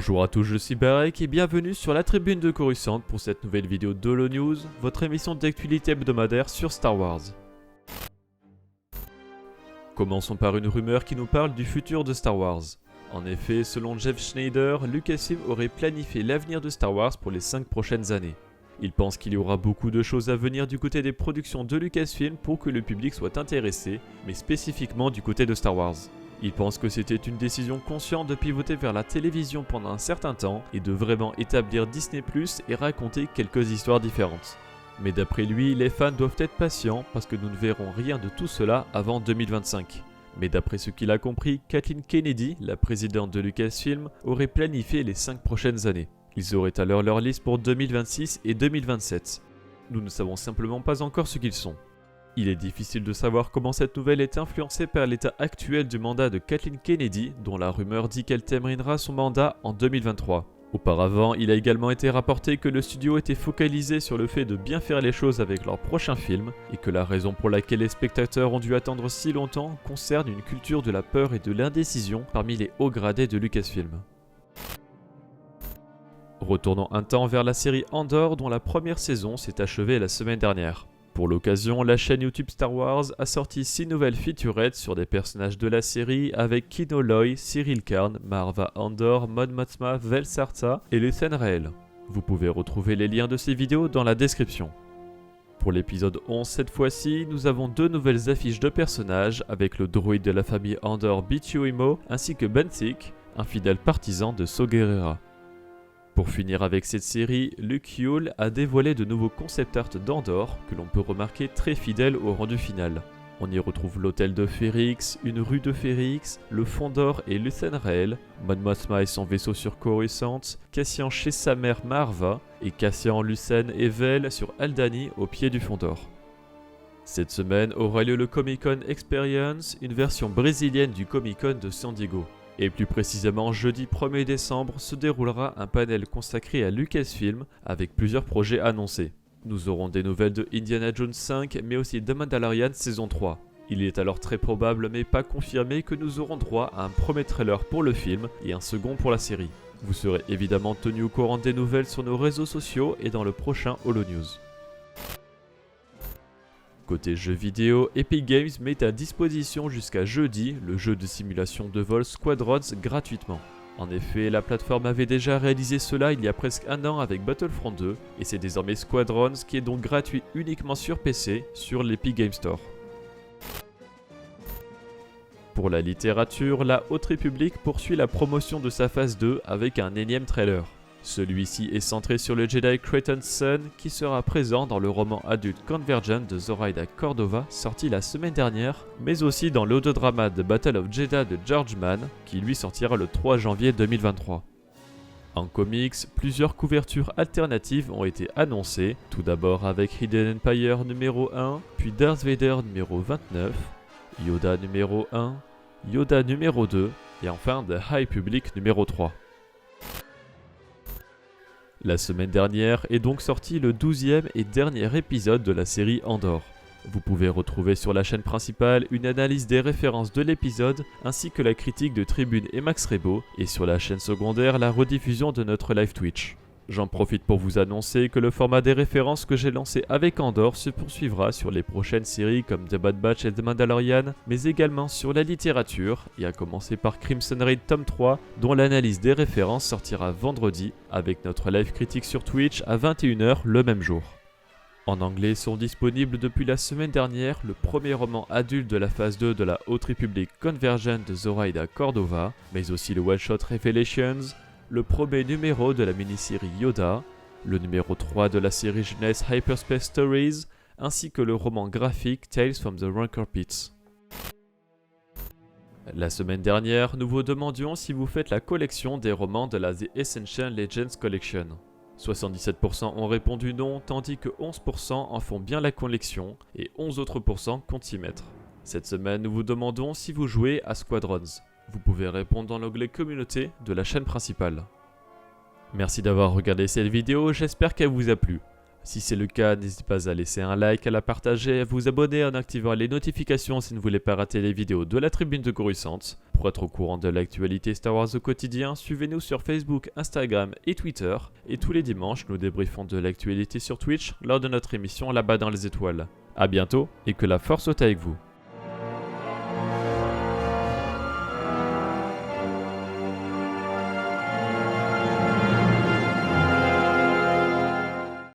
Bonjour à tous, je suis Barek et bienvenue sur la tribune de Coruscant pour cette nouvelle vidéo d'Holo News, votre émission d'actualité hebdomadaire sur Star Wars. Commençons par une rumeur qui nous parle du futur de Star Wars. En effet, selon Jeff Schneider, Lucasfilm aurait planifié l'avenir de Star Wars pour les 5 prochaines années. Il pense qu'il y aura beaucoup de choses à venir du côté des productions de Lucasfilm pour que le public soit intéressé, mais spécifiquement du côté de Star Wars. Il pense que c'était une décision consciente de pivoter vers la télévision pendant un certain temps et de vraiment établir Disney+ et raconter quelques histoires différentes. Mais d'après lui, les fans doivent être patients parce que nous ne verrons rien de tout cela avant 2025. Mais d'après ce qu'il a compris, Kathleen Kennedy, la présidente de Lucasfilm, aurait planifié les 5 prochaines années. Ils auraient alors leur liste pour 2026 et 2027. Nous ne savons simplement pas encore ce qu'ils sont. Il est difficile de savoir comment cette nouvelle est influencée par l'état actuel du mandat de Kathleen Kennedy, dont la rumeur dit qu'elle terminera son mandat en 2023. Auparavant, il a également été rapporté que le studio était focalisé sur le fait de bien faire les choses avec leur prochain film, et que la raison pour laquelle les spectateurs ont dû attendre si longtemps concerne une culture de la peur et de l'indécision parmi les hauts gradés de Lucasfilm. Retournons un temps vers la série Andor dont la première saison s'est achevée la semaine dernière. Pour l'occasion, la chaîne YouTube Star Wars a sorti 6 nouvelles featurettes sur des personnages de la série avec Kino Loy, Cyril Karn, Marva Andor, Mon Mothma, Vel Sartha et Luthen Rael. Vous pouvez retrouver les liens de ces vidéos dans la description. Pour l'épisode 11 cette fois-ci, nous avons 2 nouvelles affiches de personnages avec le droïde de la famille Andor Bichu Imo ainsi que Benthic, un fidèle partisan de Saw Gerrera. Pour finir avec cette série, Luke Yule a dévoilé de nouveaux concept art d'Andor que l'on peut remarquer très fidèles au rendu final. On y retrouve l'hôtel de Ferrix, une rue de Ferrix, le fond d'or et Luthen Rael, Mon Mothma et son vaisseau sur Coruscant, Cassian chez sa mère Marva et Cassian, Lucen et Vel sur Aldhani au pied du fond d'or. Cette semaine aura lieu le Comic Con Experience, une version brésilienne du Comic Con de San Diego. Et plus précisément, jeudi 1er décembre se déroulera un panel consacré à Lucasfilm avec plusieurs projets annoncés. Nous aurons des nouvelles de Indiana Jones 5 mais aussi de Mandalorian saison 3. Il est alors très probable mais pas confirmé que nous aurons droit à un premier trailer pour le film et un second pour la série. Vous serez évidemment tenu au courant des nouvelles sur nos réseaux sociaux et dans le prochain Holo News. Côté jeux vidéo, Epic Games met à disposition jusqu'à jeudi le jeu de simulation de vol Squadrons gratuitement. En effet, la plateforme avait déjà réalisé cela il y a presque un an avec Battlefront 2 et c'est désormais Squadrons qui est donc gratuit uniquement sur PC sur l'Epic Games Store. Pour la littérature, la Haute République poursuit la promotion de sa phase 2 avec un énième trailer. Celui-ci est centré sur le Jedi Creighton's Son qui sera présent dans le roman adulte Convergent de Zoraida Cordova sorti la semaine dernière, mais aussi dans l'autodrama The Battle of Jedha de George Mann qui lui sortira le 3 janvier 2023. En comics, plusieurs couvertures alternatives ont été annoncées, tout d'abord avec Hidden Empire numéro 1, puis Darth Vader numéro 29, Yoda numéro 1, Yoda numéro 2 et enfin The High Republic numéro 3. La semaine dernière est donc sorti le 12e et dernier épisode de la série Andor. Vous pouvez retrouver sur la chaîne principale une analyse des références de l'épisode ainsi que la critique de Tribune et Max Rebo et sur la chaîne secondaire la rediffusion de notre live Twitch. J'en profite pour vous annoncer que le format des références que j'ai lancé avec Andor se poursuivra sur les prochaines séries comme The Bad Batch et The Mandalorian, mais également sur la littérature, et à commencer par Crimson Reign tome 3, dont l'analyse des références sortira vendredi, avec notre live critique sur Twitch à 21h le même jour. En anglais sont disponibles depuis la semaine dernière le premier roman adulte de la phase 2 de la Haute République Convergent de Zoraida Cordova, mais aussi le one-shot Revelations, le premier numéro de la mini-série Yoda, le numéro 3 de la série jeunesse Hyperspace Stories, ainsi que le roman graphique Tales from the Rancor Pits. La semaine dernière, nous vous demandions si vous faites la collection des romans de la The Essential Legends Collection. 77% ont répondu non, tandis que 11% en font bien la collection et 11 autres % comptent s'y mettre. Cette semaine, nous vous demandons si vous jouez à Squadrons. Vous pouvez répondre dans l'onglet communauté de la chaîne principale. Merci d'avoir regardé cette vidéo, j'espère qu'elle vous a plu. Si c'est le cas, n'hésitez pas à laisser un like, à la partager, à vous abonner en activant les notifications si vous ne voulez pas rater les vidéos de la tribune de Coruscant. Pour être au courant de l'actualité Star Wars au quotidien, suivez-nous sur Facebook, Instagram et Twitter. Et tous les dimanches, nous débriefons de l'actualité sur Twitch lors de notre émission Là-bas dans les étoiles. A bientôt et que la force soit avec vous.